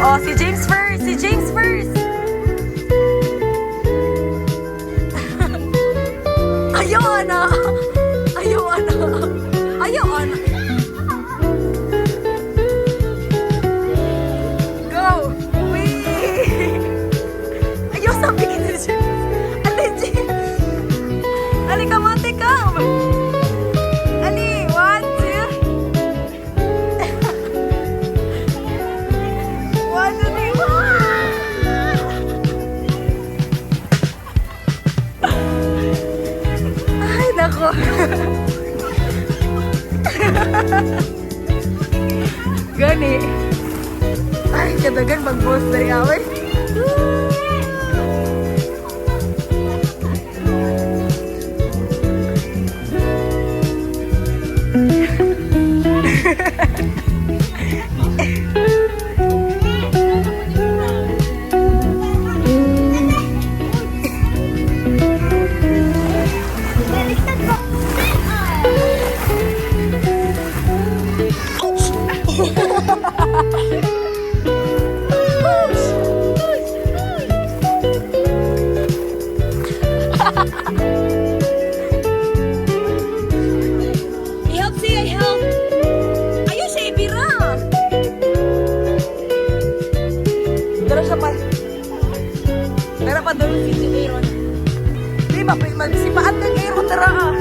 Oh, si James first! Si James first! Ayaw, ana! Ayaw, ana! Ayaw, ana! Go! Wee! Ayaw, sabi ka na siya. Ate, James! Ali, come on, take come! Ali, 1, 2... 1, 2, 3, ay, nako. Gani. Ay, kadagan mag-post na yawe. I-help siya, i-help. Ayun siya, ibira. Pero siya pa. Pero pa doon si Aaron. Di ba, magsipaan ng Aaron, tara ah.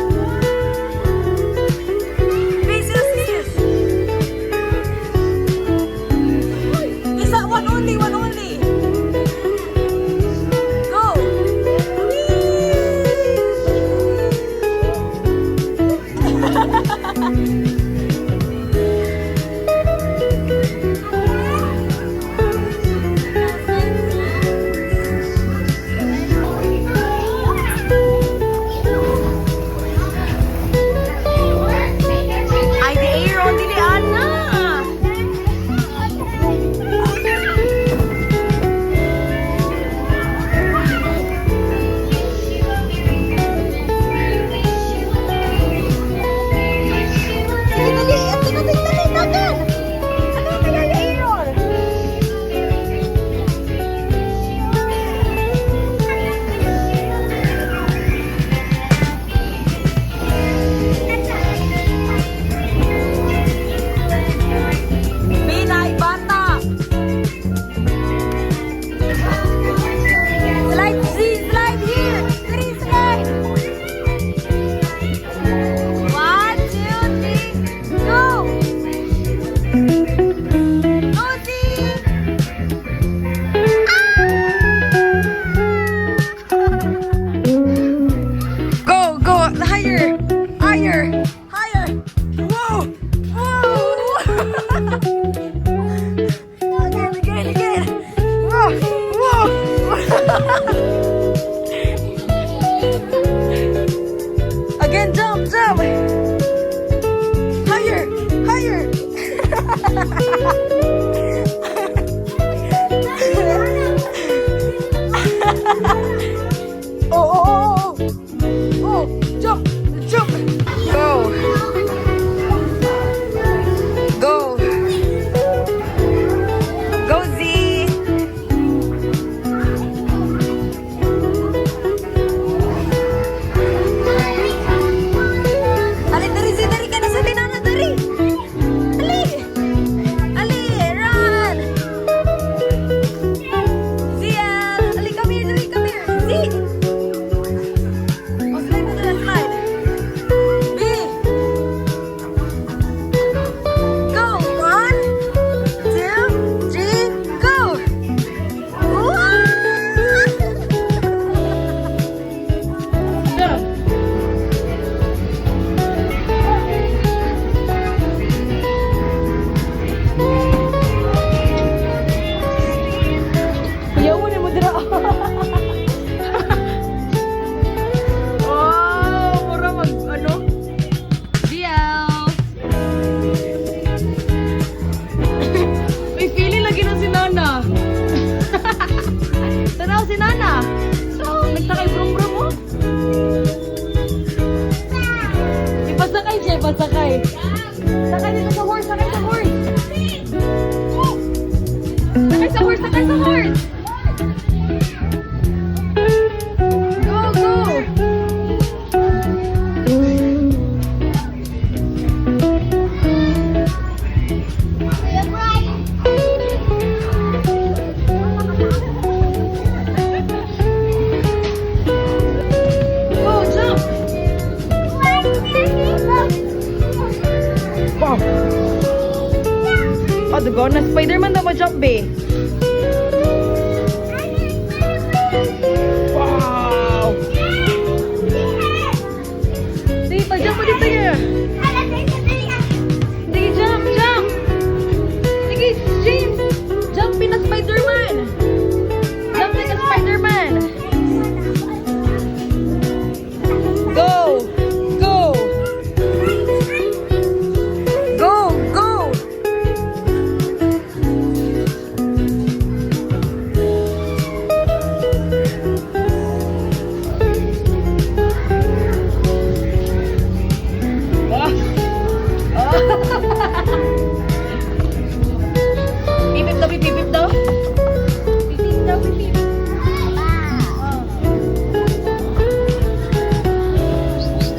One only. Go. Ay, di Aaron, dili Anna. Again, jump. Higher. Oh, jump. Go. Nasa horse! Go, go! Go, jump! Wow! Oh, dugo na Spider-Man daw ma-jump, be. Wow! Sige, pa-jump mo dito niya. Sige, jump, jump! Sige, James! Jumpin na Spider-Man! Jumpin na Spider-Man! Go! Go! Go! Go! Pipip daw, pipip daw. Pipip daw, pipip.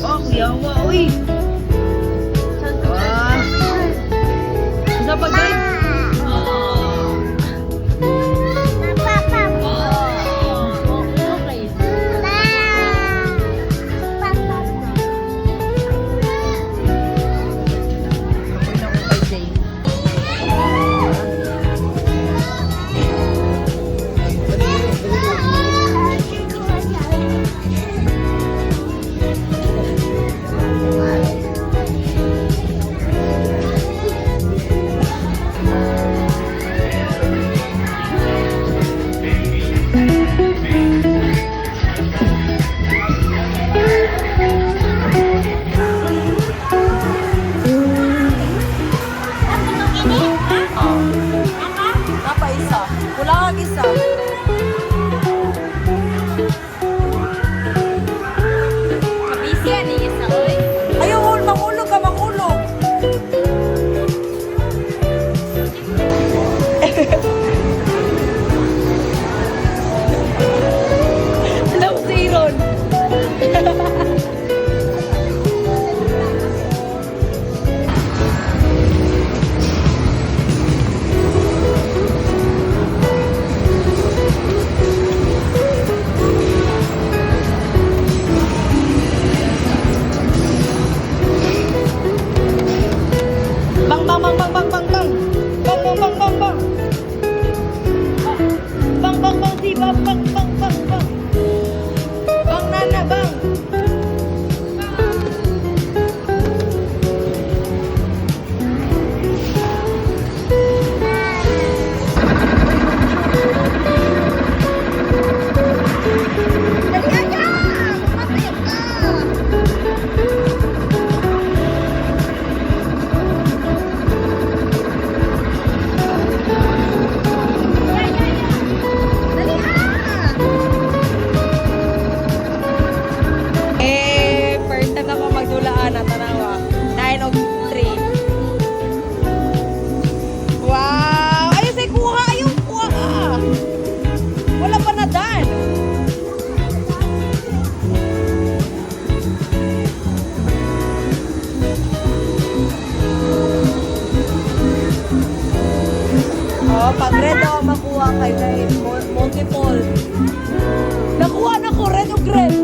Oh, kuyawa, uy. Wah. Isa pa, guys. Napa isa. Wala kang isa. Kabisi yan eh, isa oy. Ayaw, mahulog ka, mahulog. Alam si Iron. Bang bang bang bang bang bang bang. Bang bang bang bang bang. Bang bang bang si bang bang bang bang bang. Bang nana bang. Dali aja. Patay ka. First time ako magdulaan na tanawa. 9 of 3. Wow! Ayun say kuha! Ayun kuha ka! Wala pa na dan! Oh, pag red ako makuha kay guys. Multiple. Nakuha na ko red o red.